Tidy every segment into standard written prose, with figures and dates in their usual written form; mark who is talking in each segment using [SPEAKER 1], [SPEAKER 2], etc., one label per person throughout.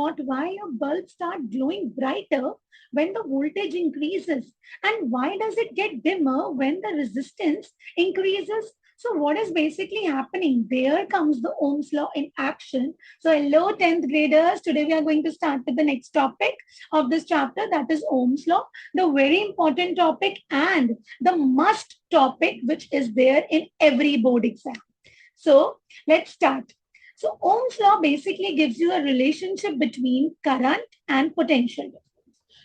[SPEAKER 1] thought why your bulb start glowing brighter when the voltage increases, and why does it get dimmer when the resistance increases? So what is basically happening? There comes the Ohm's law in action. So hello 10th graders, today we are going to start with the next topic of this chapter, that is Ohm's law, the very important topic and the must topic which is there in every board exam. So let's start. So Ohm's law basically gives you a relationship between current and potential.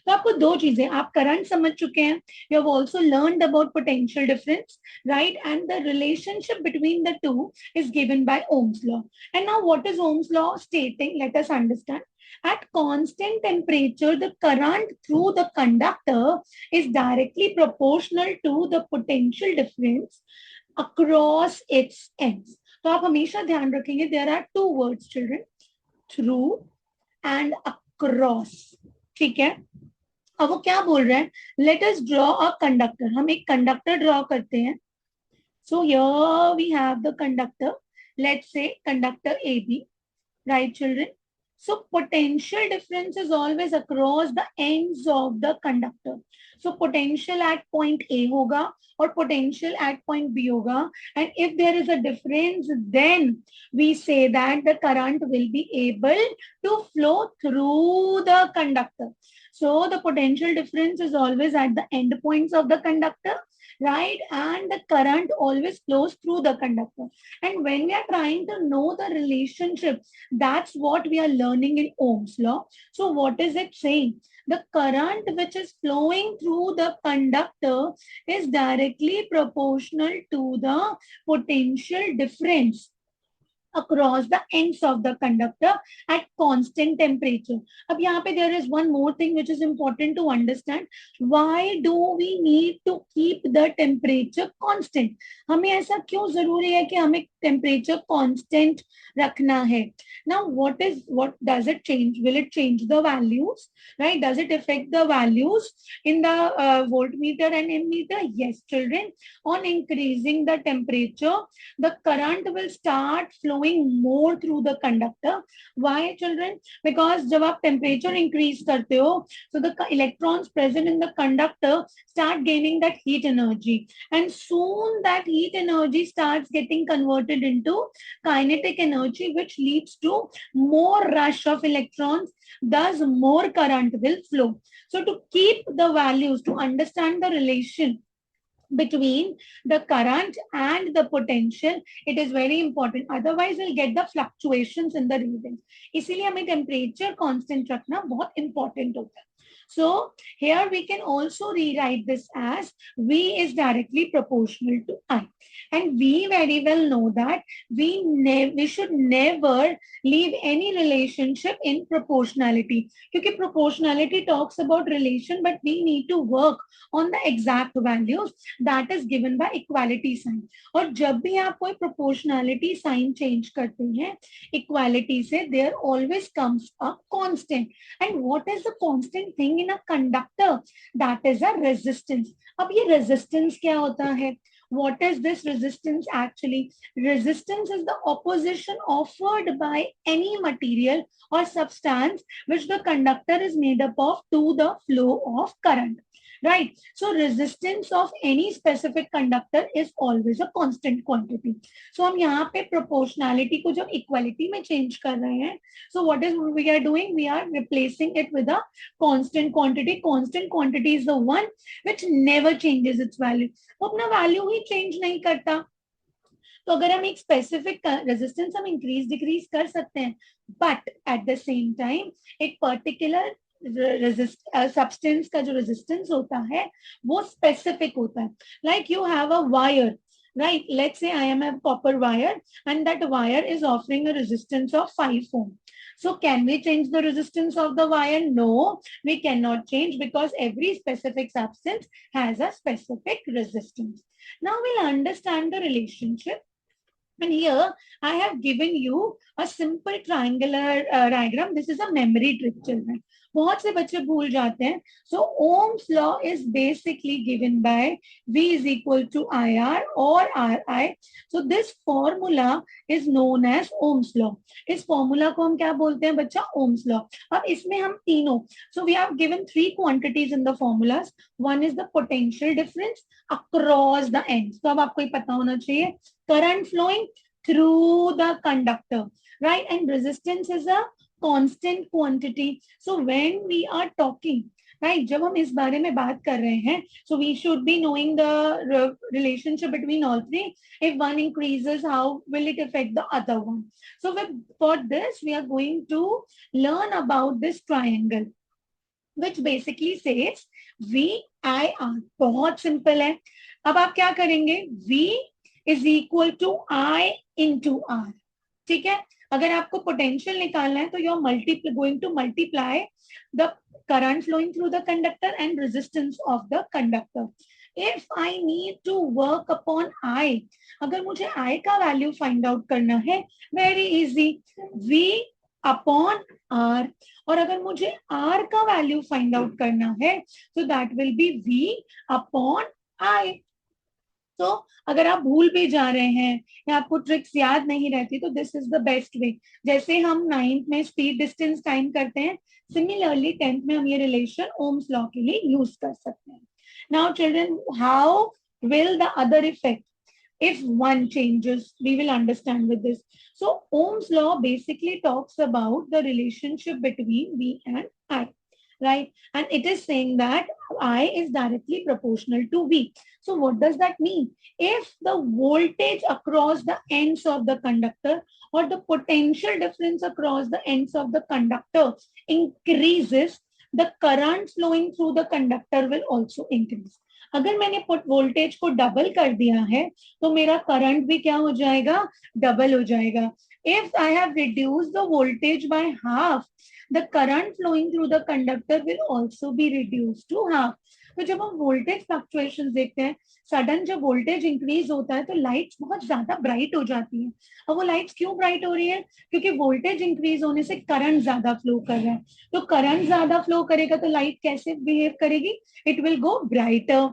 [SPEAKER 1] तो आपको दो चीजें, आप current समझ चुके हैं, you have also learned about potential difference, right, and the relationship between the two is given by Ohm's law. And now what is Ohm's law stating? Let us understand. At constant temperature, the current through the conductor is directly proportional to the potential difference across its ends. तो आप हमेशा ध्यान रखेंगे, there are two words children, through and across. ठीक है, अब वो क्या बोल रहे हैं? Let us draw a conductor. हम एक कंडक्टर ड्रॉ करते हैं. So here we have the conductor. Let's say conductor A B, right children. So potential difference is always across the ends of the conductor. So potential at point A होगा और potential at point B होगा. And if there is a difference, then we say that the current will be able to flow through the conductor. So the potential difference is always at the end points of the conductor, right? And the current always flows through the conductor. And when we are trying to know the relationship, that's what we are learning in Ohm's law. So what is it saying? The current which is flowing through the conductor is directly proportional to the potential difference across the ends of the conductor at constant temperature. अब यहाँ पे there is one more thing which is important to understand. Why do we need to keep the temperature constant? हमें ऐसा क्यों जरूरी है कि हमें temperature constant रखना है? Now what does it change? Will it change the values? Right? Does it affect the values in the voltmeter and ammeter? Yes, children. On increasing the temperature, the current will start flowing more through the conductor. Why, children? Because जब आप temperature increase करते हो, so the electrons present in the conductor start gaining that heat energy, and soon that heat energy starts getting converted into kinetic energy, which leads to more rush of electrons, thus more current will flow. So to keep the values, to understand the relation between the current and the potential, it is very important. Otherwise, we'll get the fluctuations in the readings. इसीलिए हमें temperature constant रखना बहुत important होता है. So here we can also rewrite this as V is directly proportional to I. And we very well know that we should never leave any relationship in proportionality. Because proportionality talks about relation, but we need to work on the exact values that is given by equality sign. और जब भी आप कोई proportionality sign change करते हैं equality से, there always comes a constant. And what is the constant thing in a conductor? That is a resistance. अब ये resistance क्या होता है? What is this resistance actually? Resistance is the opposition offered by any material or substance which the conductor is made up of to the flow of current. Right? So resistance of any specific conductor is always a constant quantity. So हम यहाँ पे proportionality को जब equality में change कर रहे हैं, so what is we are doing? We are replacing it with a constant quantity. Constant quantity is the one which never changes its value. वो अपना value ही change नहीं करता. तो अगर हम एक स्पेसिफिक रेजिस्टेंस हम इंक्रीज डिक्रीज कर सकते हैं, but at the same time एक पर्टिकुलर सब्सटेंस का जो रेजिस्टेंस होता है वो स्पेसिफिक होता है. Like you have a wire, right? Let's say I am a copper wire and that wire is offering a resistance of 5 ohm. So can we change the resistance of the wire? No, we cannot change because every specific substance has a specific resistance. Now we'll understand the relationship. And here I have given you a simple triangular diagram. This is a memory trick, children. बहुत से बच्चे भूल जाते हैं. So Ohm's law is basically given by V is equal to IR or RI. So this formula is known as Ohm's law. इस formula को हम क्या बोलते हैं बच्चा? Ohm's law. अब इसमें हम तीनों, so we have given three quantities in the formulas. One is the potential difference across the ends. तो अब आपको ये पता होना चाहिए. Current flowing through the conductor, right? And resistance is a constant quantity. So when we are talking, right, जब हम इस बारे में बात कर रहे हैं, so we should be knowing the relationship between all three. If one increases, how will it affect the other one? So for this, we are going to learn about this triangle, which basically says VIR. बहुत simple है. अब आप क्या करेंगे? V is equal to I into R. ठीक है. अगर आपको पोटेंशियल निकालना है तो you are going to multiply the current flowing through the conductor and resistance of the conductor. If I need to work upon I, अगर मुझे I का वैल्यू फाइंड आउट करना है, very easy, V upon R. और अगर मुझे R का value find out करना है तो that will be V upon I. तो अगर आप भूल भी जा रहे हैं या आपको ट्रिक्स याद नहीं रहती तो this is the best way. जैसे हम 9th में स्पीड डिस्टेंस टाइम करते हैं, सिमिलरली 10th में हम ये रिलेशन ओम्स लॉ के लिए यूज कर सकते हैं. Now children, how will the other effect if one changes? We will understand with this. So Ohm's law basically talks about the relationship between V and I, right? And it is saying that I is directly proportional to V. So what does that mean? If the voltage across the ends of the conductor or the potential difference across the ends of the conductor increases, the current flowing through the conductor will also increase. अगर मैंने voltage को double कर दिया है तो मेरा current भी क्या हो जाएगा? डबल हो जाएगा. If I have reduced the voltage by half, the current flowing through the conductor will also be reduced to half. तो जब हम वोल्टेज फ्लक्चुएशन देखते हैं, सडन जब वोल्टेज इंक्रीज होता है तो लाइट्स बहुत ज्यादा ब्राइट हो जाती हैं. अब वो लाइट्स क्यों ब्राइट हो रही है? क्योंकि वोल्टेज इंक्रीज होने से करंट ज्यादा फ्लो कर रहा है. तो करंट ज्यादा फ्लो करेगा तो लाइट कैसे बिहेव करेगी? It will go brighter.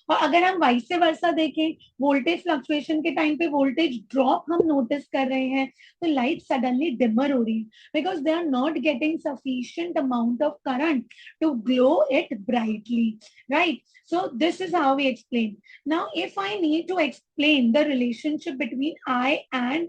[SPEAKER 1] और अगर हम वाइस से वर्सा देखें, वोल्टेज फ्लक्चुएशन के टाइम पे वोल्टेज ड्रॉप हम नोटिस कर रहे हैं तो लाइट सडनली डिमर हो रही है, because they are not getting sufficient amount of current to glow it brightly, right? So this is how we explain. Now, if I need to explain the relationship between I and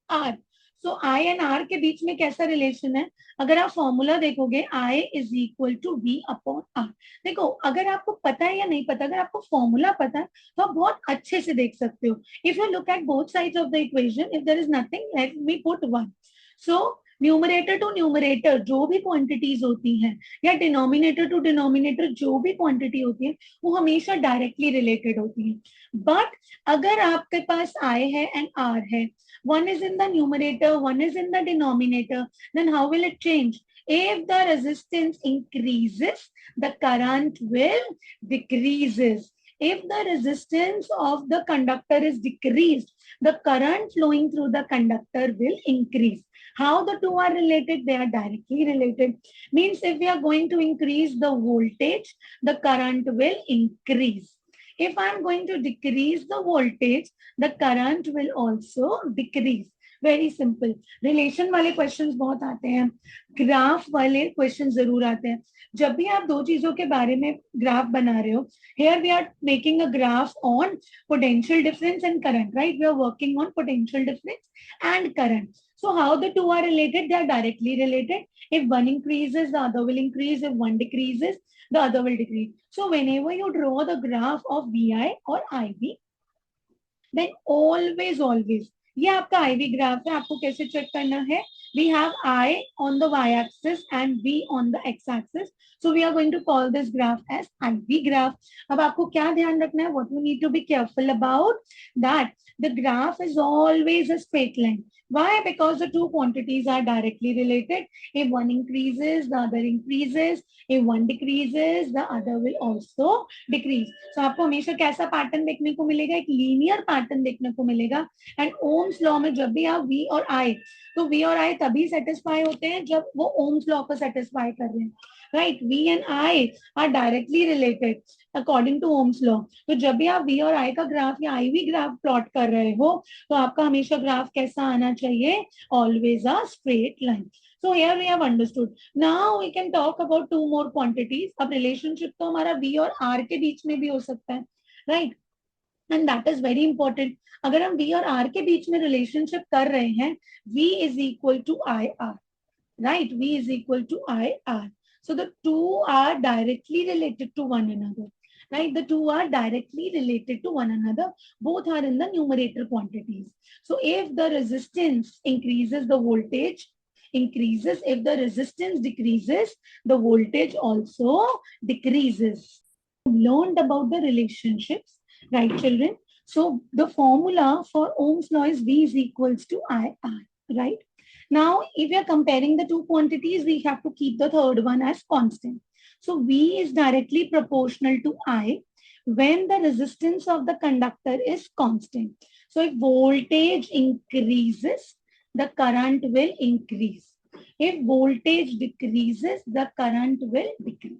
[SPEAKER 1] R, so I and R के बीच में कैसा relation है? अगर आप formula देखोगे, I is equal to V upon R. देखो, अगर आपको पता है या नहीं पता, अगर आपको फॉर्मूला पता है तो आप बहुत अच्छे से देख सकते हो. If you look at both sides of the equation, if there is nothing, let me put 1. So numerator to numerator जो भी क्वांटिटीज होती हैं या डिनोमिनेटर टू डिनोमिनेटर जो भी क्वांटिटी होती है वो हमेशा डायरेक्टली रिलेटेड होती है. बट अगर आपके पास आई है एंड आर है, one is in the numerator, one is in the denominator, then how will it change? If the resistance increases, the current will decreases. If the resistance of the conductor is decreased, the current flowing through the conductor will increase. How the two are related? They are directly related. Means if we are going to increase the voltage, the current will increase. If I am going to decrease the voltage, the current will also decrease. Very simple. Relation वाले questions बहुत आते हैं, graph वाले questions जरूर आते हैं. जब भी आप दो चीजों के बारे में ग्राफ बना रहे हो, here we are making a graph on potential difference and current, right? We are working on potential difference and current. So how the two are related? They are directly related. If one increases, the other will increase. If one decreases, the other will decrease. So whenever you draw the graph of VI or IV, then always ये आपका IV graph है. आपको कैसे check करना है? We have I on the y axis and V on the x axis. So we are going to call this graph as IV graph. अब आपको क्या ध्यान रखना है? What you need to be careful about that the graph is always a straight line. Why? Because the two quantities are directly related. If one increases, the other increases. If one decreases, the other will also decrease. So आपको हमेशा कैसा pattern देखने को मिलेगा? एक linear pattern देखने को मिलेगा. एंड ओम्स लॉ में जब भी आप V और I, तो V और I तभी सेटिस्फाई होते हैं जब वो ओम्स लॉ को सेटिस्फाई कर रहे हैं, right. V and I are directly related according to Ohm's law. तो जब भी आप V और I का ग्राफ या IV ग्राफ प्लॉट कर रहे हो तो आपका हमेशा ग्राफ कैसा आना चाहिए? Always a straight line. So here we have understood. Now we can talk about two more quantities. अब relationship तो हमारा V और R के बीच में भी हो सकता है, right? And that is very important. अगर हम V और R के बीच में relationship कर रहे हैं, V is equal to IR, right? V is equal to IR. So the two are directly related to one another, right? The two are directly related to one another. Both are in the numerator quantities. So if the resistance increases, the voltage increases. If the resistance decreases, the voltage also decreases. Learned about the relationships, right, children? So the formula for Ohm's law is V is equals to IR, right? Now, if we are comparing the two quantities, we have to keep the third one as constant. So V is directly proportional to I when the resistance of the conductor is constant. So if voltage increases, the current will increase. If voltage decreases, the current will decrease.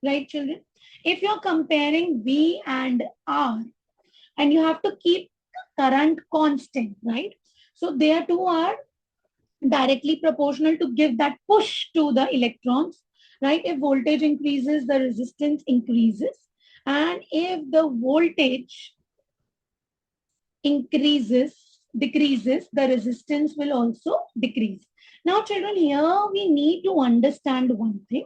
[SPEAKER 1] Right, children? If you're comparing V and R, and you have to keep current constant, right? So their two are directly proportional to give that push to the electrons, right? If voltage increases, the resistance increases. And if the voltage decreases, the resistance will also decrease. Now, children, here we need to understand one thing.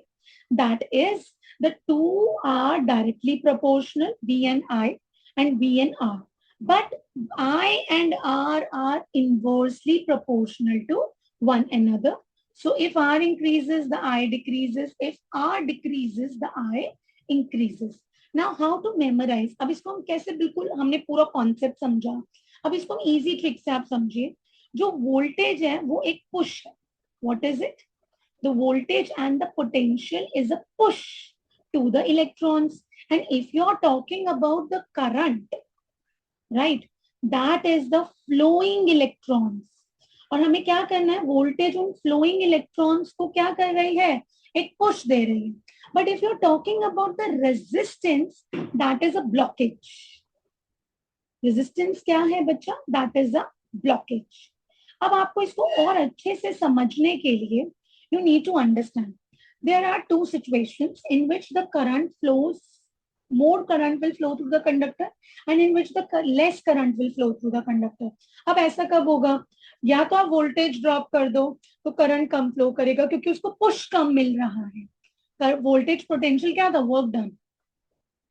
[SPEAKER 1] That is, the two are directly proportional, V and I and V and R. But I and R are inversely proportional to one another. So if R increases, the I decreases. If R decreases, the I increases. Now how to memorise. अब इसको हम कैसे, बिल्कुल हमने पूरा concept समझा. अब इसको हम इजी ट्रिक से आप समझिए. जो वोल्टेज है वो एक पुश है. What is it? The voltage and the potential is a push to the electrons. And if you are talking about the current, right, that is the flowing electrons. और हमें क्या करना है? वोल्टेज उन फ्लोइंग इलेक्ट्रॉन्स को क्या कर रही है? एक पुश दे रही है. But if you're talking about the resistance, that is a blockage. Resistance क्या है बच्चा? That is a blockage. अब आपको इसको और अच्छे से समझने के लिए you need to understand. There are two situations in which the current flows, more current will flow through the conductor and in which the less current will flow through the conductor. अब ऐसा कब होगा? या तो आप voltage drop कर दो तो करंट कम फ्लो करेगा क्योंकि उसको पुश कम मिल रहा है. वोल्टेज पोटेंशियल क्या था? Work done.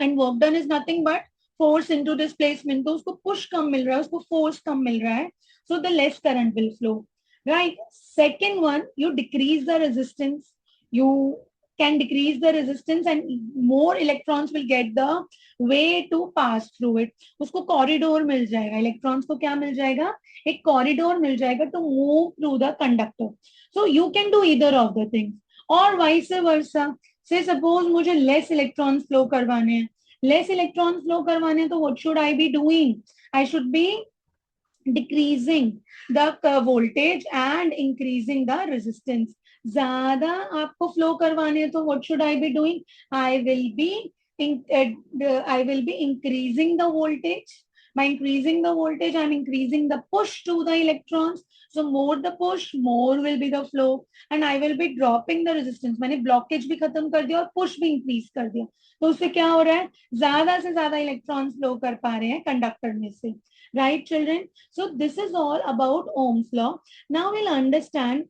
[SPEAKER 1] And work done is nothing but force into displacement. तो उसको पुश कम मिल रहा है, उसको फोर्स कम मिल रहा है. So the less current will flow, right. Second one, you decrease the resistance. You can decrease the resistance and more electrons will get the way to pass through it. उसको corridor मिल जाएगा. Electrons को क्या मिल जाएगा? एक corridor मिल जाएगा to move through the conductor. So you can do either of the things. और vice versa. से suppose मुझे लेस इलेक्ट्रॉन्स फ्लो करवाने हैं. लेस इलेक्ट्रॉन्स फ्लो करवाने हैं तो what should I be doing? I should be decreasing the voltage and increasing the resistance. ज्यादा आपको फ्लो करवाने हैं तो what should I be doing? I will be increasing the voltage. By increasing the voltage, I'm increasing the push to the electrons. So more the push, more will be the flow, and I will be dropping the resistance. मैंने blockage भी खत्म कर दिया और push भी increase कर दिया. तो उससे क्या हो रहा है? ज्यादा से ज्यादा इलेक्ट्रॉन्स फ्लो कर पा रहे हैं कंडक्टर में से. Right, children? So this is all about Ohm's law. Now we'll understand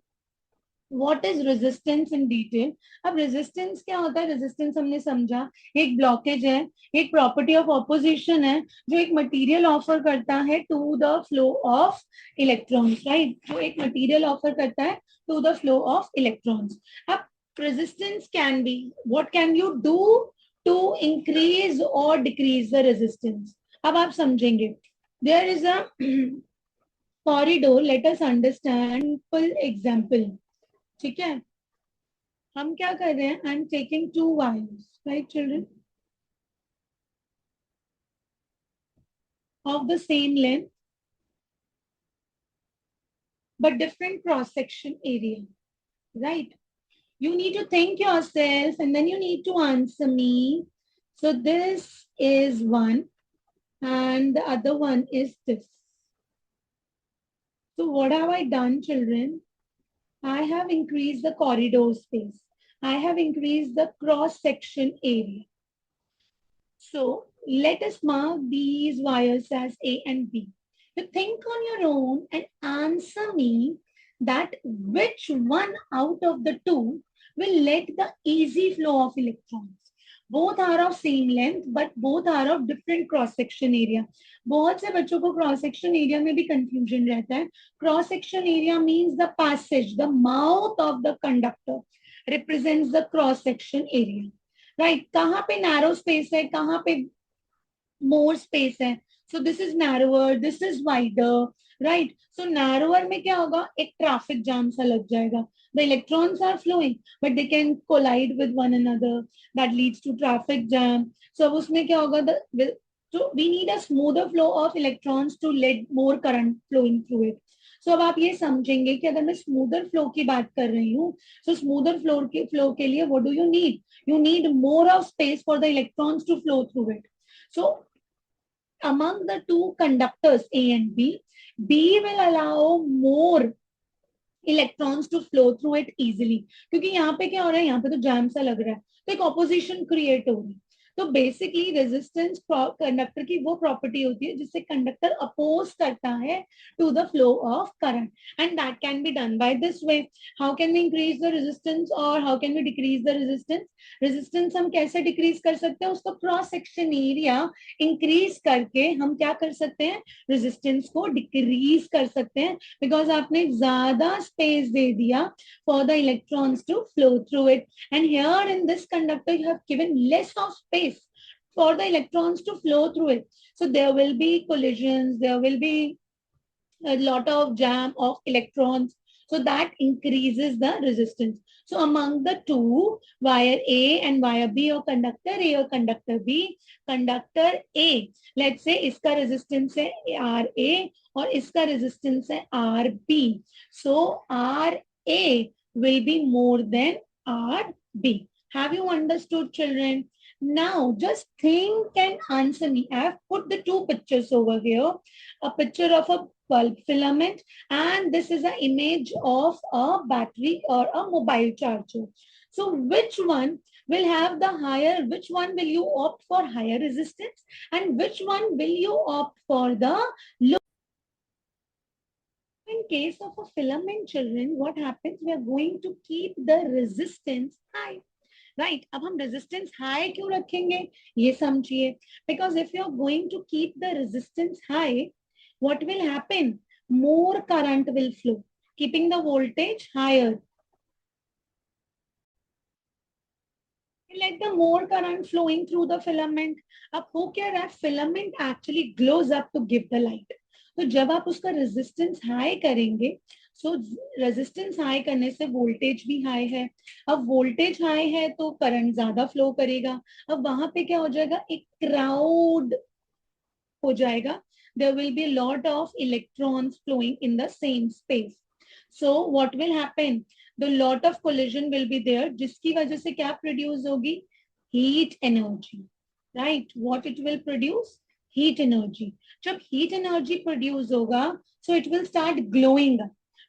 [SPEAKER 1] what is resistance in detail. अब resistance क्या होता है? resistance हमने समझा एक blockage है, एक property of opposition है जो एक material offer करता है to the flow of electrons, right? जो एक material offer करता है to the flow of electrons. अब resistance can be, what can you do to increase or decrease the resistance? अब आप समझेंगे. There is a corridor. Let us understand simple example. ठीक है? हम क्या कर रहे हैं? I am taking two wires, right, children? Of the same length. but different cross section area, right? You need to think yourself and then you need to answer me. So this is one and the other one is this. So what have I done, children? I have increased the corridor space. I have increased the cross section area. So let us mark these wires as A and B. You think on your own and answer me that which one out of the two will let the easy flow of electrons. Both are of same length, but both are of different cross section area. बहुत से बच्चों को cross section area में भी confusion रहता है. Cross section area means the passage, the mouth of the conductor represents the cross section area. Right, कहाँ पे नैरो स्पेस है, कहाँ पे मोर स्पेस है. So this is narrower, this is wider, right. So narrower में क्या होगा, एक ट्रैफिक जाम सा लग जाएगा. The electrons are flowing but they can collide with one another, that leads to traffic jam. So अब उसमें क्या होगा, so we need a smoother flow of electrons to let more current flowing through it. So अब आप ये समझेंगे कि अगर मैं स्मूदर फ्लो की बात कर रही हूँ, so स्मूदर फ्लो के लिए what do you need? You need more of space for the electrons to flow through it. So among the two conductors A and B, B will allow more electrons to flow through it easily. क्योंकि यहाँ पे क्या हो रहा है, यहाँ पे तो जैम सा लग रहा है, तो एक ऑपोजिशन क्रिएट हो रही है. तो बेसिकली रेजिस्टेंस कंडक्टर की वो प्रॉपर्टी होती है जिससे कंडक्टर अपोज करता है to the flow of current, and that can be done by this way. How can we increase the resistance और how can we decrease the resistance? Resistance हम कैसे डिक्रीज कर सकते हैं, उसका क्रॉस सेक्शन एरिया इंक्रीज करके हम क्या कर सकते हैं, रेजिस्टेंस को डिक्रीज कर सकते हैं. बिकॉज आपने ज्यादा space दे दिया for the electrons to flow through it, and here in this conductor you have given less of space for the electrons to flow through it. So there will be collisions, there will be a lot of jam of electrons, so that increases the resistance. So among the two, wire A and wire B, or conductor A or conductor B, conductor A, let's say इसका resistance है RA और इसका resistance है RB. So RA will be more than RB. Have you understood, children? Now just think and answer me. I have put the two pictures over here. A picture of a bulb filament, and this is an image of a battery or a mobile charger. So which one will have the higher, which one will you opt for higher resistance, and which one will you opt for the low? In case of a filament, children, what happens? We are going to keep the resistance high. Right, अब हम resistance high क्यों रखेंगे ये समझिए. Because if you are going to keep the resistance high, what will happen? More current will flow, keeping the voltage higher. Let the more current flowing through the filament. अब हो क्या रहा है, filament actually glows up to give the light. तो जब आप उसका resistance high करेंगे, सो रेजिस्टेंस हाई करने से वोल्टेज भी हाई है. अब वोल्टेज हाई है तो करंट ज्यादा फ्लो करेगा. अब वहां पे क्या हो जाएगा, एक क्राउड हो जाएगा. There will be a lot of electrons flowing in the same space. So what will happen? The lot of collision will be there, जिसकी वजह से क्या प्रोड्यूस होगी, heat energy. Right? What it will produce? Heat energy. जब heat energy produce होगा, so it will start glowing.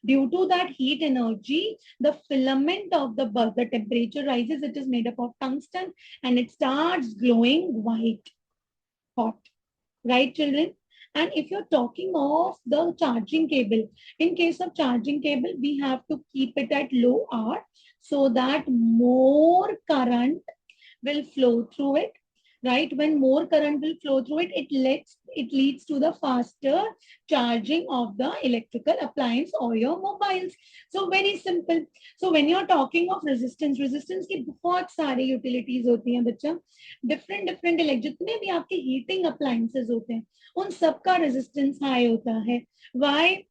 [SPEAKER 1] Due to that heat energy, the filament of the bulb, the temperature rises. It is made up of tungsten, and it starts glowing white hot. Right, children? And if you're talking of the charging cable, in case of charging cable, we have to keep it at low R so that more current will flow through it. Right? When more current will flow through it, it leads to the faster charging of the electrical appliance or your mobiles. So very simple. So when you're talking of resistance की बहुत सारी utilities होती हैं बच्चा. different जितने भी आपके heating appliances होते हैं, उन सबका resistance high होता है. Why?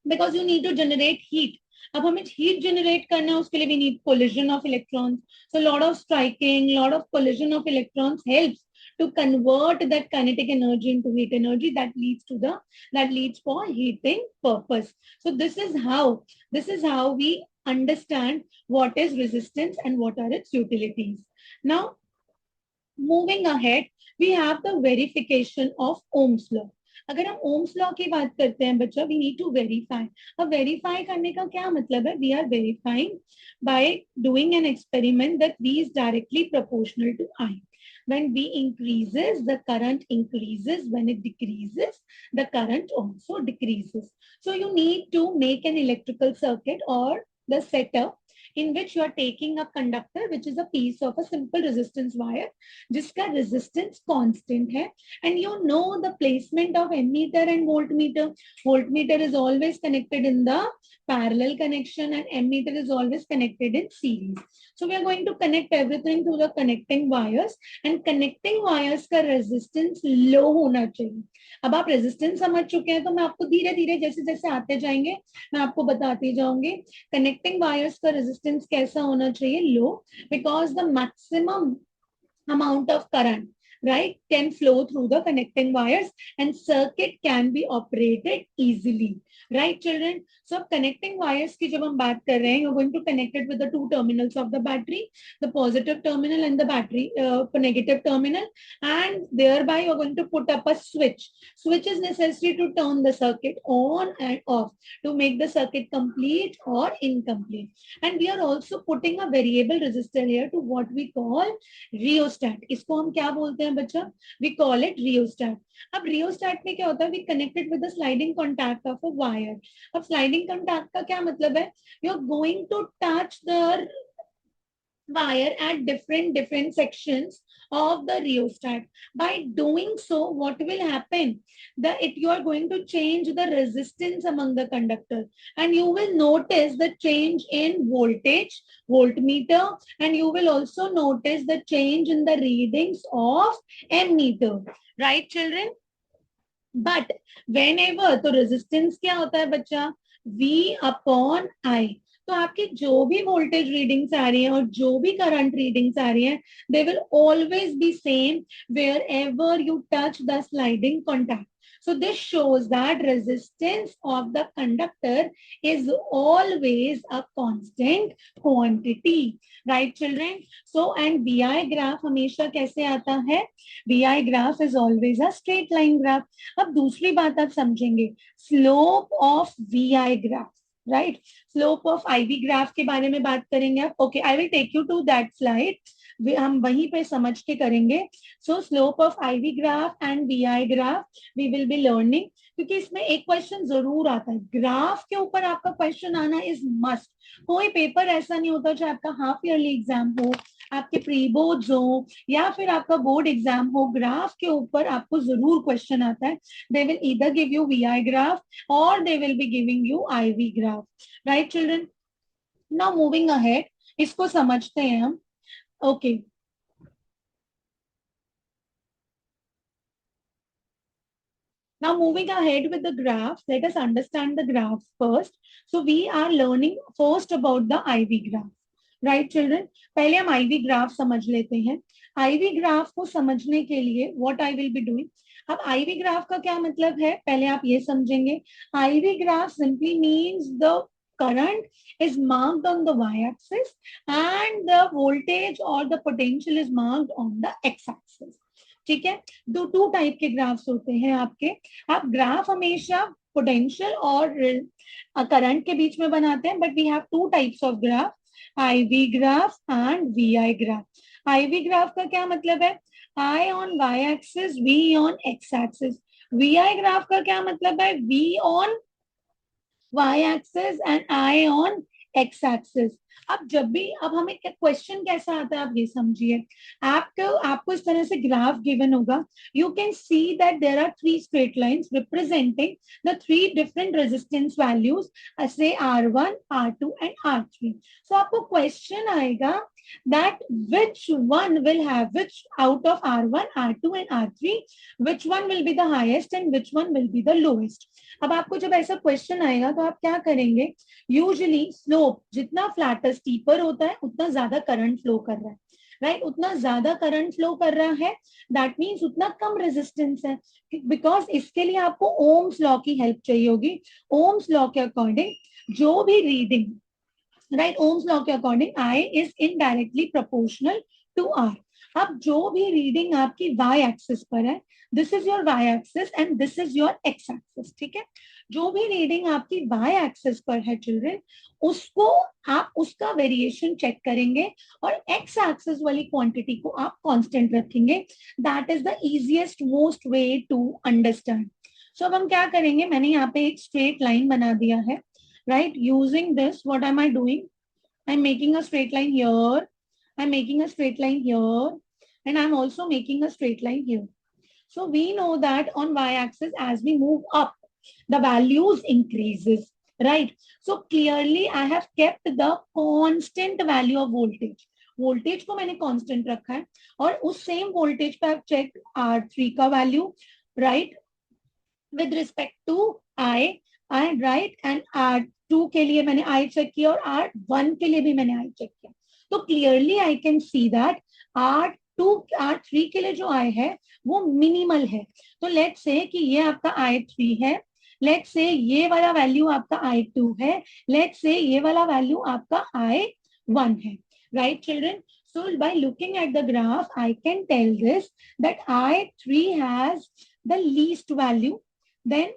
[SPEAKER 1] Because you need to generate heat. अब हमें हीट जनरेट करना है, उसके लिए we need collision of electrons. So lot of striking, lot of collision of electrons helps to convert that kinetic energy into heat energy that leads for heating purpose. So this is how we understand what is resistance and what are its utilities. Now, moving ahead, we have the verification of Ohm's law. अगर हम Ohm's law की बात करते हैं बच्चा, we need to verify. अब verify करने का क्या मतलब है? We are verifying by doing an experiment that V is directly proportional to I. When V increases, the current increases. When it decreases, the current also decreases. So you need to make an electrical circuit or the setup in which you are taking a conductor, which is a piece of a simple resistance wire, जिसका resistance constant है, and you know the placement of ammeter and voltmeter. Voltmeter is always connected in the parallel connection and ammeter is always connected in series. So we are going to connect everything to the connecting wires, and connecting wires का resistance low होना चाहिए. अब आप resistance समझ चुके हैं, तो मैं आपको धीरे धीरे जैसे जैसे आते जाएंगे मैं आपको बताती जाऊंगी. कनेक्टिंग वायर्स का रेजिस्टेंस कैसा होना चाहिए? Low, because the maximum amount of current, right, can flow through the connecting wires and circuit can be operated easily. Right, children? So connecting wires की जब हम बात कर रहे हैं, you're going to connect it with the two terminals of the battery, the positive terminal and the battery negative terminal, and thereby you're going to put up a switch. Switch is necessary to turn the circuit on and off, to make the circuit complete or incomplete. And we are also putting a variable resistor here to what we call rheostat. इसको हम क्या बोलते हैं बच्चा? We call it rheostat. अब rheostat में क्या होता है? We connected with the sliding contact of a wire. अब स्लाइडिंग कॉन्टैक्ट का क्या मतलब है? You are going to touch the wire at different sections of the rheostat. By doing so, what will happen? You are going to change the resistance among the conductor, and you will notice the change in voltage, voltmeter, and you will also notice the change in the readings of ammeter. Right, children? But whenever, तो resistance क्या होता है बच्चा? V upon I. तो आपकी जो भी voltage readings आ रही हैं और जो भी करंट रीडिंग्स आ रही हैं, they will always be same wherever you touch the sliding contact. So this shows that resistance of the conductor is always a constant quantity. Right, children? So and VI graph हमेशा कैसे आता है? VI graph is always a straight line graph. अब दूसरी बात आप समझेंगे, slope of VI graph. Right, slope of IV graph के बारे में बात करेंगे आप. Okay, I will take you to that slide, हम वहीं पे समझ के करेंगे. So slope of IV graph and VI graph we will be learning, क्योंकि इसमें एक क्वेश्चन जरूर आता है. ग्राफ के ऊपर आपका क्वेश्चन आना इज मस्ट. कोई पेपर ऐसा नहीं होता, चाहे आपका हाफ ईयरली एग्जाम हो, आपके प्री बोर्ड हो, या फिर आपका बोर्ड एग्जाम हो, ग्राफ के ऊपर आपको जरूर क्वेश्चन आता है. They will either give you VI graph or they will be giving you IV graph. Right, children? Now moving ahead, इसको समझते हैं हम. Okay. Now moving ahead with the graph, let us understand the graph first. So we are learning first about the IV graph. Right, children? पहले हम IV graph समझ लेते हैं. IV graph को समझने के लिए what I will be doing? अब IV ग्राफ का क्या मतलब है, पहले आप ये समझेंगे. IV graph simply means the current is marked on the y-axis and the voltage or the potential is marked on the x-axis. ठीक है, टू टाइप के ग्राफ्स होते हैं आपके. आप ग्राफ हमेशा पोटेंशियल और करंट के बीच में बनाते हैं, but we have two types of graph, IV graph and VI graph. IV graph का क्या मतलब है? I on y-axis, V on x-axis. VI graph का क्या मतलब है? V on y-axis and I on x-axis. अब हमें क्वेश्चन कैसा आता है आप ये समझिए. आपको इस तरह से ग्राफ गिवन होगा. You can see that there are three straight lines representing the three different resistance values, say R1, R2 and R3. सो आपको क्वेश्चन आएगा that which one will have, which out of R1, R2 and R3, which one will be the highest and which one will be the lowest. अब आपको जब ऐसा question आएगा तो आप क्या करेंगे? यूजुअली स्लोप जितना फ्लैटर स्टीपर होता है उतना ज्यादा करंट फ्लो कर रहा है. राइट, उतना ज्यादा करंट फ्लो कर रहा है, दैट मीन्स उतना कम रेजिस्टेंस है, बिकॉज इसके लिए आपको ओम्स लॉ की हेल्प चाहिए होगी। ओम्स लॉ के अकॉर्डिंग जो भी रीडिंग, राइट, ओम्स लॉ के according I is indirectly proportional to R. अब जो भी रीडिंग आपकी वाई एक्सिस पर है, this is your Y axis and this is your X axis, ठीक है। जो भी रीडिंग आपकी वाई एक्सिस पर है चिल्ड्रन, उसको आप उसका वेरिएशन चेक करेंगे और एक्स एक्सिस वाली क्वांटिटी को आप कांस्टेंट रखेंगे। That is the easiest most way to understand. So अब हम क्या करेंगे, मैंने यहाँ पे एक स्ट्रेट लाइन बना दिया है, right? Using this, what am I doing? I'm making a straight line here. I'm making a straight line here. And I'm also making a straight line here. So we know that on y-axis, as we move up, the values increases, right? So clearly I have kept the constant value of voltage. Voltage को मैंने constant रखा है और उस same voltage पे आप check R3 का value, right, with respect to I, right, and R2 के लिए मैंने I चेक किया और R1 के लिए भी मैंने I चेक किया। तो clearly I can see that R2 R3 के लिए जो I है वो मिनिमल है। तो लेट्स से कि ये आपका I3 है, लेट्स से ये वाला वैल्यू आपका I2 है, लेट्स से ये वाला वैल्यू आपका I1 है, right children. So by looking at the graph, I can tell this that I3 has the least value, then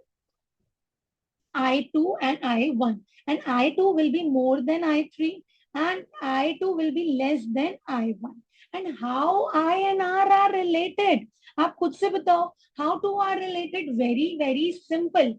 [SPEAKER 1] I2 and I1, and I2 will be more than I3 and I2 will be less than I1. And how I and R are related? आप खुद से बताओ, how two are related? Very very simple.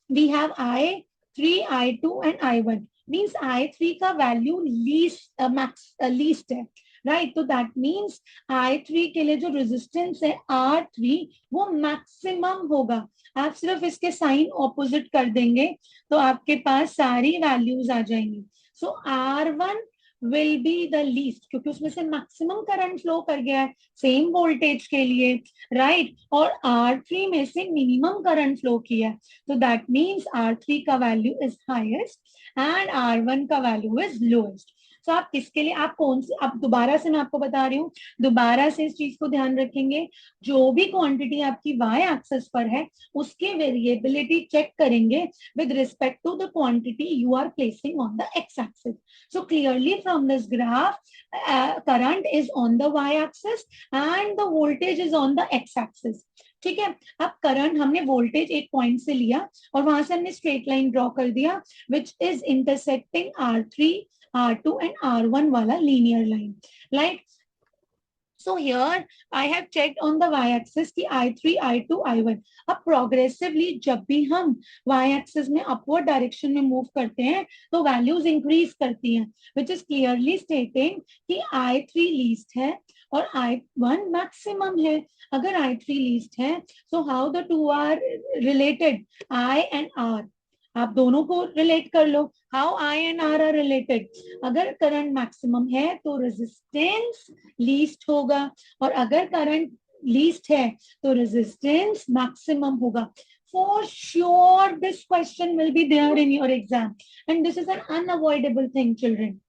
[SPEAKER 1] We have I3, I2 and I1. Means I3 का value least है, right. तो that means I3 के लिए जो रेजिस्टेंस है R3 वो मैक्सिमम होगा। आप सिर्फ इसके साइन ऑपोजिट कर देंगे तो आपके पास सारी वैल्यूज आ जाएंगी। सो R1 will be the least, क्योंकि उसमें से मैक्सिमम करंट फ्लो कर गया है सेम वोल्टेज के लिए, राइट, और R3 में से मिनिमम करंट फ्लो किया है। तो दैट मीन्स R3 का value is highest and R1 का वैल्यू इज लोएस्ट। तो आप किसके लिए, आप कौन से, अब दोबारा से मैं आपको बता रही हूँ, दोबारा से इस चीज को ध्यान रखेंगे, जो भी क्वांटिटी आपकी वाई एक्सेस पर है उसकी वेरिएबिलिटी चेक करेंगे with respect to the quantity you are placing on the X axis. So clearly from this graph, current is on the Y axis and the voltage is on the X axis, ठीक है। अब current हमने voltage एक point से लिया और वहां से हमने स्ट्रेट लाइन ड्रॉ कर दिया which is intersecting R3, R2 and R1 वाला linear line, right? So here I have checked on the y-axis की I3, I2, I1। अब progressively जब भी हम y-axis में upward direction में move करते हैं तो values increase करती हैं, which is clearly stating कि I3 least है और I1 maximum है। अगर I3 least है, so how the two are related? I and R, आप दोनों को रिलेट कर लो। How I and R are related? अगर करंट मैक्सिमम है तो रेजिस्टेंस लीस्ट होगा और अगर करंट लीस्ट है तो रेजिस्टेंस मैक्सिमम होगा। For sure this question will be there in your exam and this is an unavoidable thing children।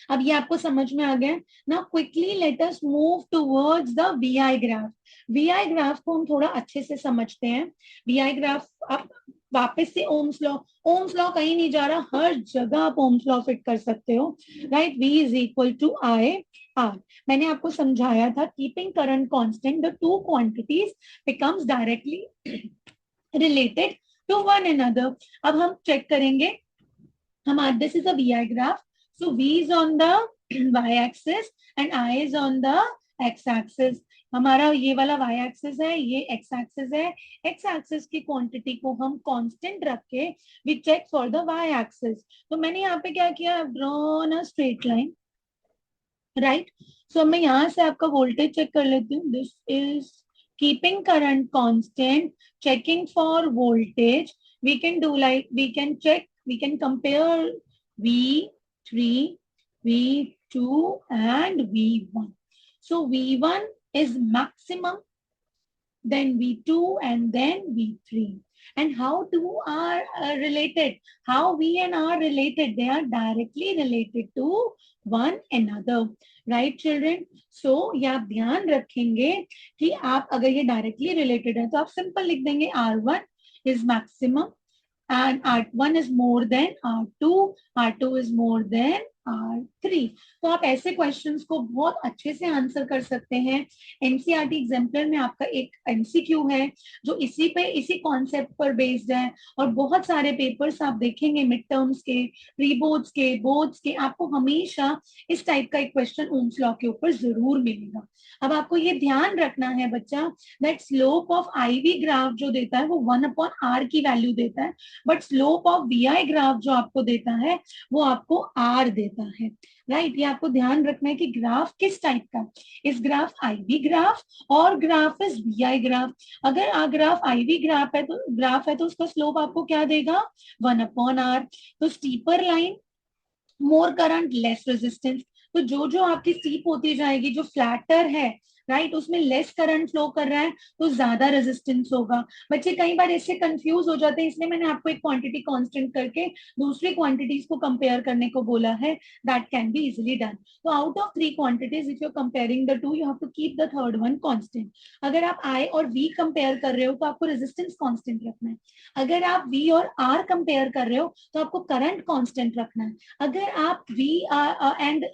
[SPEAKER 1] अब ये आपको समझ में आ गया ना। Quickly let us move towards the VI graph. VI graph को हम थोड़ा अच्छे से समझते हैं। वीआई ग्राफ, आप वापस से ओम्स लॉ, ओम्स लॉ कहीं नहीं जा रहा, हर जगह आप ओम्स लॉ फिट कर सकते हो, right. V is equal to I R. मैंने आपको समझाया था keeping current constant the two quantities becomes directly related to one another. अब हम चेक करेंगे, हमारा this is a VI graph. So V is on the y-axis and I is on the x-axis। हमारा ये वाला y-axis है, ये x-axis है। x-axis की क्वांटिटी को हम कांस्टेंट रख के we check for the y-axis। तो मैंने यहाँ पे क्या किया, drawn a straight line, right? So मैं यहाँ से आपका वोल्टेज चेक कर लेती हूँ। This is keeping current constant, checking for voltage। We can do like, we can check, we can compare V3, V2 and V1। So V1 is maximum, then V2 and then V3। And how two are related? How we and are related? They are directly related to one another. Right, children? So ये आप ध्यान रखेंगे कि आप अगर ये directly related है तो आप सिंपल लिख देंगे R1 is maximum and R1 is more than R2, R2 is more than R3. तो आप ऐसे क्वेश्चंस को बहुत अच्छे से आंसर कर सकते हैं. एनसीईआरटी एग्जाम्पलर में आपका एक एमसीक्यू है जो इसी कॉन्सेप्ट पर बेस्ड है, और बहुत सारे पेपर्स आप देखेंगे मिड टर्म्स के, प्री बोर्ड्स के, बोर्ड्स के, आपको हमेशा इस टाइप का एक क्वेश्चन ओम्स लॉ के ऊपर जरूर मिलेगा. अब आपको ये ध्यान रखना है बच्चा that slope of IV graph जो देता है वो 1/r की वैल्यू देता है, but slope of VI graph जो आपको देता है वो आपको आर देता है. राइट, ये आपको ध्यान रखना है कि ग्राफ किस टाइप का. इस ग्राफ आईवी ग्राफ और ग्राफ इज वीआई ग्राफ. अगर ग्राफ आईवी ग्राफ है तो उसका स्लोप आपको क्या देगा? 1/r. तो steeper line, more current, less resistance. तो जो जो आपकी स्टीप होती जाएगी, जो फ्लैटर है राइट, उसमें लेस करंट फ्लो कर रहा है तो ज्यादा रेजिस्टेंस होगा. बच्चे कई बार इससे कंफ्यूज हो जाते हैं, इसलिए मैंने आपको एक क्वांटिटी कांस्टेंट करके दूसरी क्वांटिटीज को कंपेयर करने को बोला है. That can be easily done. तो out of 3 quantities if you are comparing the two, you have to keep the third one constant. अगर आप आई और वी कंपेयर कर रहे हो तो आपको रेजिस्टेंस कांस्टेंट रखना है. अगर आप वी और आर कंपेयर कर रहे हो तो आपको करंट कांस्टेंट रखना है. अगर आप V and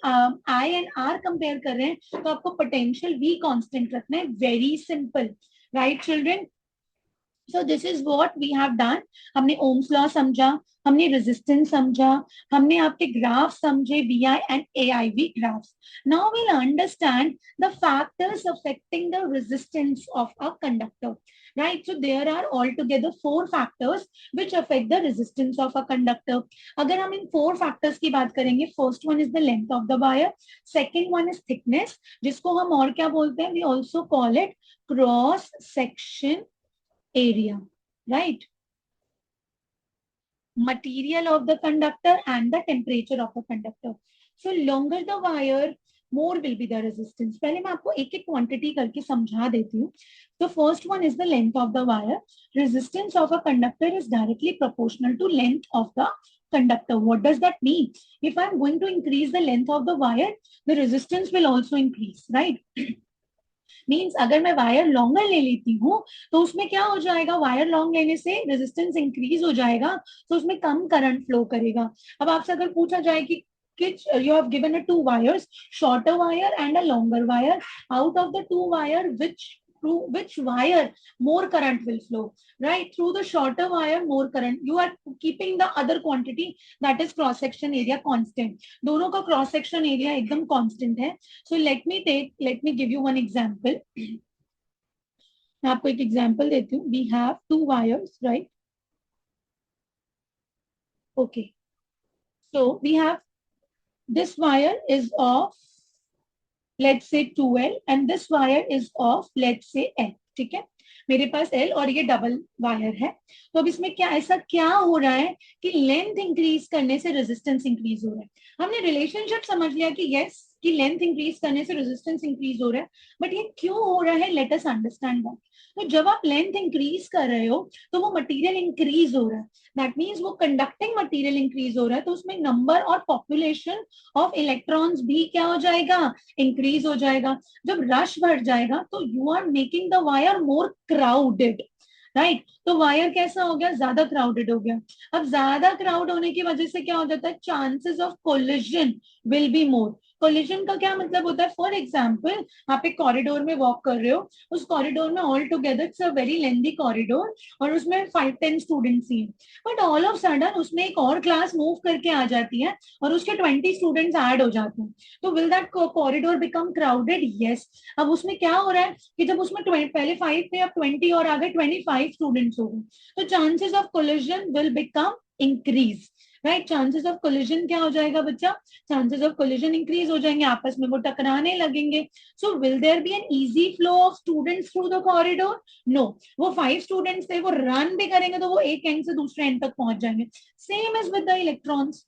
[SPEAKER 1] I and R compare कर रहे हैं तो आपको पोटेंशियल वी कांस्टेंट रखना है. Very simple. Right children, so this is what we have done. हमने ओम्स लॉ समझा, हमने रेजिस्टेंस समझा, हमने आपके ग्राफ समझे, V I and a I V graphs. Now we'll understand the factors affecting the resistance of a conductor. Right, so there are altogether 4 factors which affect the resistance of a conductor. अगर हम इन 4 factors की बात करेंगे, first one is the length of the wire, second one is thickness, जिसको हम और क्या बोलते हैं? We also call it cross section area, right? Material of the conductor and the temperature of the conductor. So longer the wire, more will be the resistance. पहले मैं आपको एक एक क्वांटिटी करके समझा देती हूँ. The first one is the length of the wire. Resistance of a conductor is directly proportional to length of the conductor. What does that mean? If I'm going to increase the length of the wire, the resistance will also increase, right? Means अगर मैं wire longer ले लेती हूँ तो उसमें क्या हो जाएगा? वायर लॉन्ग लेने से रेजिस्टेंस इंक्रीज हो जाएगा, तो उसमें कम करंट फ्लो करेगा. अब आपसे अगर पूछा जाए कि you have given a 2 wires, shorter wire and a longer wire, out of the 2 wire through which wire more current will flow? Right, through the shorter wire more current. You are keeping the other quantity, that is cross section area, constant. दोनों का cross section area एकदम constant है. So let me give you one example. मैं आपको एक example देती हूँ. We have 2 wires, right? Okay, so we have this wire is of let's say 2L and this wire is of let's say L. ठीक है, मेरे पास L और ये डबल वायर है. तो अब इसमें क्या ऐसा क्या हो रहा है कि लेंथ इंक्रीज करने से रेजिस्टेंस इंक्रीज हो रहा है. हमने रिलेशनशिप समझ लिया कि यस कि लेंथ इंक्रीज करने से रेजिस्टेंस इंक्रीज हो रहा है, बट ये क्यों हो रहा है? Let us understand that. तो जब आप लेंथ इंक्रीज कर रहे हो तो वो मटेरियल इंक्रीज हो रहा है. दैट मीन्स वो कंडक्टिंग मटेरियल इंक्रीज हो रहा है, तो उसमें नंबर और पॉपुलेशन ऑफ इलेक्ट्रॉन्स भी क्या हो जाएगा? इंक्रीज हो जाएगा. जब रश बढ़ जाएगा तो you are making the wire more crowded. Right, तो वायर कैसा हो गया? ज्यादा क्राउडेड हो गया. अब ज्यादा क्राउड होने की वजह से क्या हो जाता है? Chances of collision will be more. Collision का क्या मतलब होता है? फॉर एग्जाम्पल आप एक कॉरिडोर में वॉक कर रहे हो, उस कॉरिडोर में all together it's a very lengthy corridor और उसमें 5-10 स्टूडेंट्स ही हैं, बट ऑल ऑफ सडन उसमें एक और क्लास मूव करके आ जाती है और उसके 20 स्टूडेंट्स ऐड हो जाते हैं. तो will that corridor become crowded? Yes. अब उसमें क्या हो रहा है कि जब उसमें पहले 5 थे, अब 20 और आगे 25 स्टूडेंट्स हो गए, तो chances of collision will become increase. Right, chances of collision क्या हो जाएगा बच्चा? चांसेस ऑफ कोलिजन इंक्रीज हो जाएंगे, आपस में वो टकराने लगेंगे. So will there be an easy flow of students through the corridor? No. वो 5 स्टूडेंट्स थे, वो रन भी करेंगे तो वो एक एंड से दूसरे एंड तक पहुंच जाएंगे. Same is with the electrons.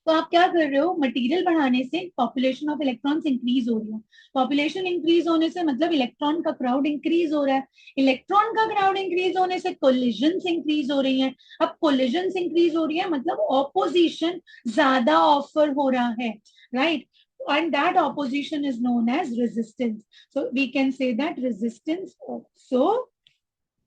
[SPEAKER 1] तो आप क्या कर रहे हो, मटेरियल बढ़ाने से पॉपुलेशन ऑफ इलेक्ट्रॉन्स इंक्रीज हो रही है, पॉपुलेशन इंक्रीज होने से मतलब इलेक्ट्रॉन का क्राउड इंक्रीज हो रहा है, इलेक्ट्रॉन का क्राउड इंक्रीज होने से कोलिजन्स इंक्रीज हो रही हैं, अब कोलिजन्स इंक्रीज हो रही है मतलब ऑपोजिशन ज्यादा ऑफर हो रहा है, right, and that opposition is known as resistance. So we can say that resistance also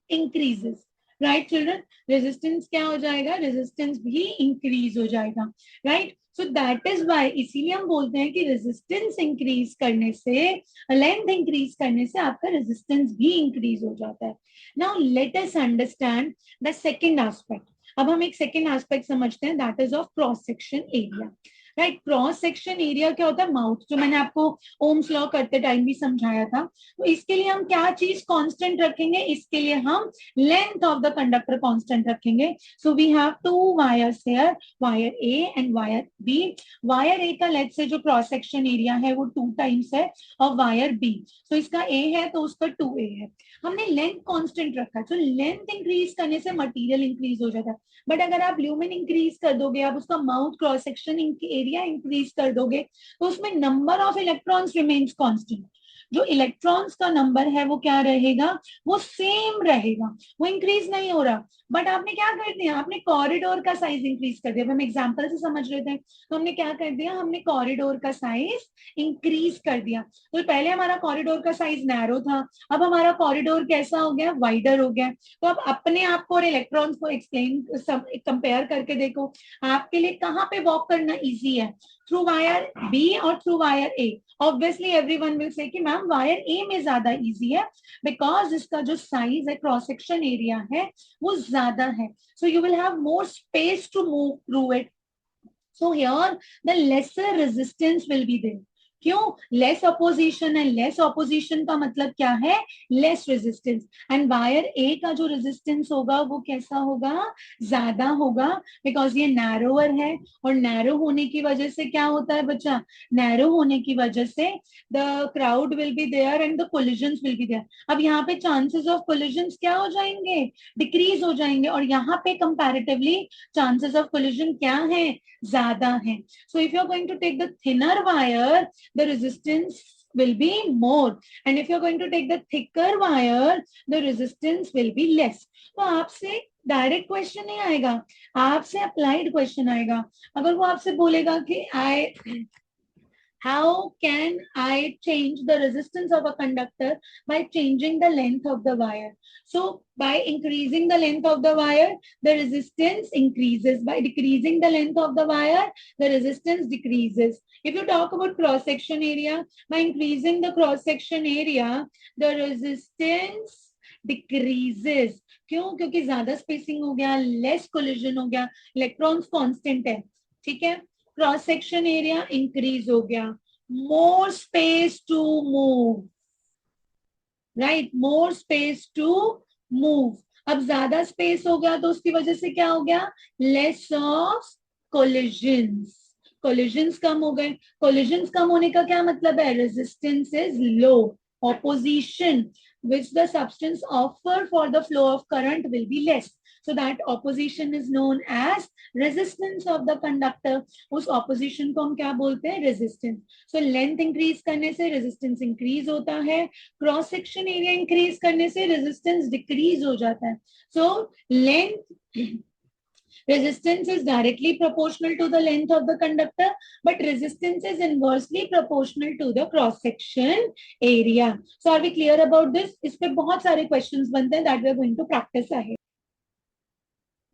[SPEAKER 1] increases, right children? Resistance क्या हो जाएगा, resistance भी increase हो जाएगा, right? So that is why इसीलिए हम बोलते हैं कि resistance increase करने से, length increase करने से आपका resistance भी increase हो जाता है. Now let us understand the second aspect. अब हम एक second aspect समझते हैं, that is of cross section area. Right, cross section area क्या होता है, माउथ, जो मैंने आपको ओम्स लॉ करते टाइम भी समझाया था. तो इसके लिए हम क्या चीज कांस्टेंट रखेंगे, इसके लिए हम length of the conductor constant रखेंगे. So we have two wires here, wire A and wire B. Wire A का लेट्स से जो क्रॉस सेक्शन एरिया है वो 2 टाइम्स है और वायर बी, सो इसका ए है तो उसका 2a है. हमने लेंथ कांस्टेंट रखा है, तो लेंथ इंक्रीज करने से मटेरियल इंक्रीज हो जाता है. बट अगर आप ल्यूमेन इंक्रीज कर दोगे, आप उसका mouth cross section area increase कर दोगे, तो उसमें number of electrons remains constant. जो इलेक्ट्रॉन्स का नंबर है वो क्या रहेगा, वो सेम रहेगा, वो इंक्रीज नहीं हो रहा. बट आपने क्या कर दिया, आपने कॉरिडोर का साइज इंक्रीज कर दिया. हम एग्जांपल से समझ रहे थे, तो हमने क्या कर दिया, हमने कॉरिडोर का साइज इंक्रीज कर दिया. तो पहले हमारा कॉरिडोर का साइज नैरो था, अब हमारा कॉरिडोर कैसा हो गया, वाइडर हो गया. तो अब अपने आप को और इलेक्ट्रॉन्स को एक्सप्लेन कंपेयर करके देखो, आपके लिए कहाँ पे वॉक करना इजी है, थ्रू वायर बी और through wire A. Obviously everyone will say कि मैम वायर ए में ज्यादा इजी है, बिकॉज इसका जो साइज है, क्रॉस सेक्शन एरिया है, वो ज्यादा है. So you will have more space to move through it. So here the lesser resistance will be there. क्यों, लेस ऑपोजिशन है, लेस ऑपोजिशन का मतलब क्या है, less resistance. And wire A का जो रेजिस्टेंस होगा वो कैसा होगा, ज्यादा होगा, बिकॉज ये नैरोअर है. और नैरो होने की वजह से क्या होता है बच्चा, नैरो होने की वजह से the crowd will be there and the collisions will be there. अब यहाँ पे चांसेस ऑफ कोलिजन्स क्या हो जाएंगे, डिक्रीज हो जाएंगे, और यहाँ पे कंपैरेटिवली चांसेस ऑफ कोलिजन क्या है, ज्यादा है. So if you're going to take the thinner wire, the resistance will be more, and if you're going to take the thicker wire, the resistance will be less. तो आपसे direct question नहीं आएगा, आपसे applied question आएगा. अगर वो आपसे बोलेगा कि how can I change the resistance of a conductor by changing the length of the wire? So by increasing the length of the wire, the resistance increases. By decreasing the length of the wire, the resistance decreases. If you talk about cross-section area, by increasing the cross-section area, the resistance decreases. क्यों, क्योंकि ज्यादा spacing हो गया, less collision हो गया, electrons constant है, ठीक है. क्रॉस सेक्शन एरिया इंक्रीज हो गया, more space to move, right, more space to move. अब ज्यादा स्पेस हो गया तो उसकी वजह से क्या हो गया, लेस ऑफ कोलिजन्स. कोलिजन्स कम हो गए. कोलिजन्स कम होने का क्या मतलब है, resistance is low, opposition which the substance offer for the flow of current will be less. So that opposition is known as resistance of the conductor. उस opposition को हम क्या बोलते हैं, resistance. So length increase करने से resistance increase होता है, cross section area increase करने से resistance decrease हो जाता है. So length resistance is directly proportional to the length of the conductor, but resistance is inversely proportional to the cross section area. So are we clear about this? इस पे बहुत सारे questions बनते हैं that we are going to practice ahead.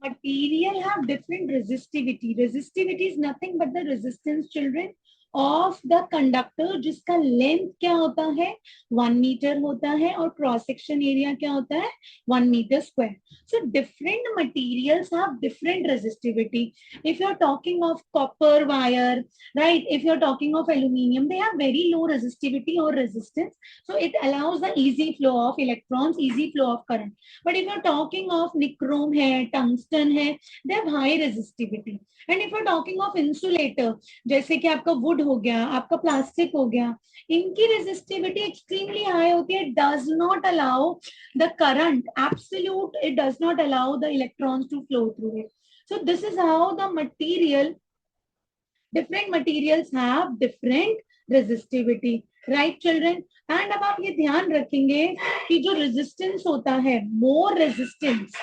[SPEAKER 1] Material have different resistivity. Resistivity is nothing but the resistance, children, of the conductor, जिसका length क्या होता है, 1 मीटर होता है, और क्रॉस सेक्शन एरिया क्या होता है, 1 meter square. So different materials have different resistivity. If you are talking of copper wire, right, if you are talking of aluminium, they have very low resistivity और resistance, so it allows the easy flow of electrons, easy flow of current. But if you are talking of nichrome है, tungsten है, they have high resistivity. And if you are talking of insulator, जैसे कि आपका would हो गया, आपका plastic हो गया, इनकी रेजिस्टिविटी एक्सट्रीमली हाई होती है, does not allow the current, absolute, it does not allow the electrons to flow through it. So this is how the material Different materials have different resistivity, right children? And अब आप ये ध्यान रखेंगे कि जो resistance होता है, more resistance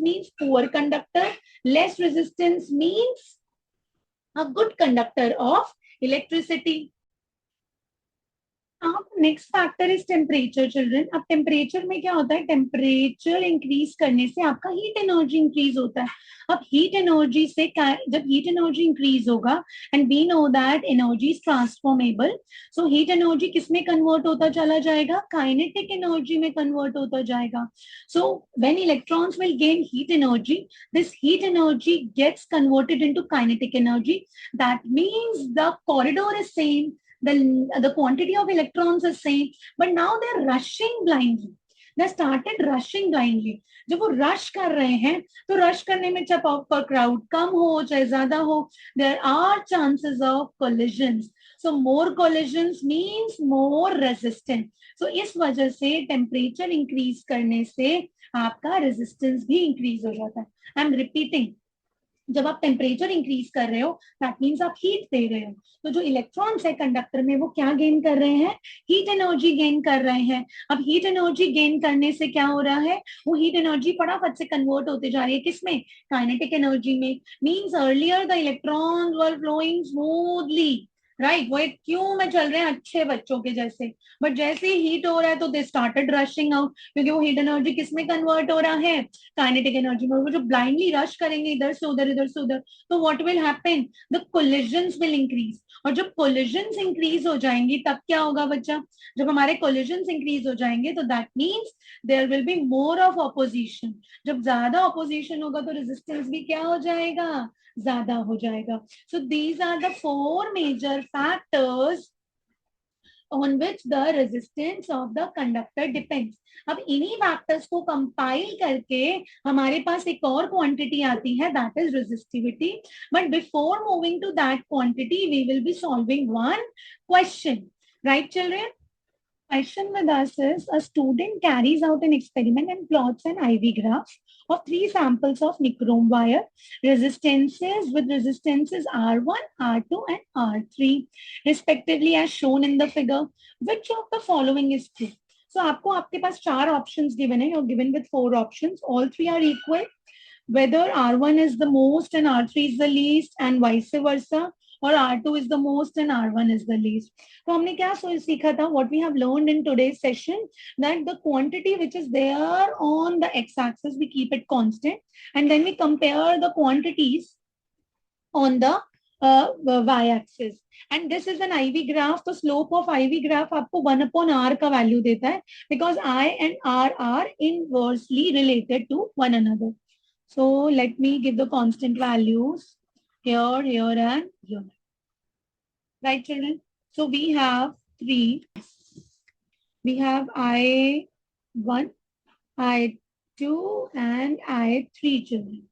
[SPEAKER 1] means poor conductor, less resistance means a good conductor of electricity. अब next factor is temperature children. अब टेम्परेचर में क्या होता है, टेम्परेचर इंक्रीज करने से आपका हीट एनर्जी इंक्रीज होता है. अब हीट एनर्जी से जब हीट एनर्जी इंक्रीज होगा, and we know that energy is transformable, so heat energy किस में कन्वर्ट होता चला जाएगा, काइनेटिक एनर्जी में कन्वर्ट होता जाएगा. So when electrons will gain heat energy, this heat energy gets converted into kinetic energy. That means the corridor is same, the quantity of electrons is same, but now they're rushing blindly. They started rushing blindly. जब वो rush कर रहे हैं तो rush करने में चाहे आपका क्राउड कम हो चाहे ज्यादा हो, there are chances of collisions. So more collisions means more resistance. So इस वजह से टेम्परेचर इंक्रीज करने से आपका रेजिस्टेंस भी इंक्रीज हो जाता है. आई एम रिपीटिंग, जब आप टेम्परेचर इंक्रीज कर रहे हो दैट मीन्स आप हीट दे रहे हो. तो जो इलेक्ट्रॉन्स है कंडक्टर में वो क्या गेन कर रहे हैं, हीट एनर्जी गेन कर रहे हैं. अब हीट एनर्जी गेन करने से क्या हो रहा है, वो हीट एनर्जी फटाफट से कन्वर्ट होते जा रही है किसमें, काइनेटिक एनर्जी में. Means earlier the electrons were flowing smoothly, right, वो एक क्यों में चल रहे हैं अच्छे बच्चों के जैसे, बट जैसे ही हीट हो रहा है तो दे स्टार्टेड रशिंग आउट, क्योंकि वो हीट एनर्जी किस में कन्वर्ट हो रहा है, काइनेटिक एनर्जी में. वो जो ब्लाइंडली रश करेंगे इधर से उधर, तो what will happen, the collisions will increase. और जब कोलिजन्स इंक्रीज हो जाएंगी तब क्या होगा बच्चा, जब हमारे कोलिजन्स इंक्रीज हो जाएंगे तो that means there will be more of opposition. जब ज्यादा ऑपोजिशन होगा तो रेजिस्टेंस भी क्या हो जाएगा, ज्यादा हो जाएगा. So these are the four major factors on which the resistance of the conductor depends. अब इन्हीं फैक्टर्स को कंपाइल करके हमारे पास एक और क्वांटिटी आती है, that is resistivity. But before moving to that quantity we will be solving one question, right children? Question with us is, a student carries out an experiment and plots an IV graph of 3 samples of nichrome wire resistances with resistances R1, R2 and R3 respectively as shown in the figure. Which of the following is true? So आपको आपके पास 4 options given है, you're given with 4 options, all 3 are equal, whether R1 is the most and R3 is the least and vice versa, और R2 is the most and R1 is the least. तो हमने क्या सीखा था, what we have learned in today's session, that the quantity which is there on the x-axis we keep it constant, and then we compare the quantities on the y-axis. And this is an IV graph. The slope of IV graph आपको 1/r का value देता है, because I and R are inversely related to one another. So let me give the constant values here, here and here. Right, children? So we have 3. We have I1, I2 and I3, children.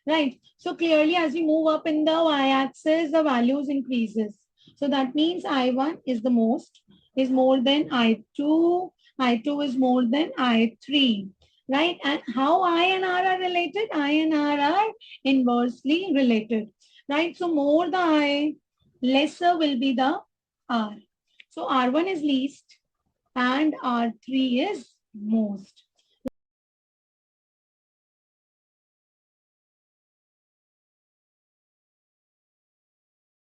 [SPEAKER 1] Right. So clearly as we move up in the y-axis, the values increases. So that means I1 is the most, is more than I2. I2 is more than I3. Right. And how I and R are related? I and R are inversely related. Right. So more the I, lesser will be the R. So R1 is least and R3 is most.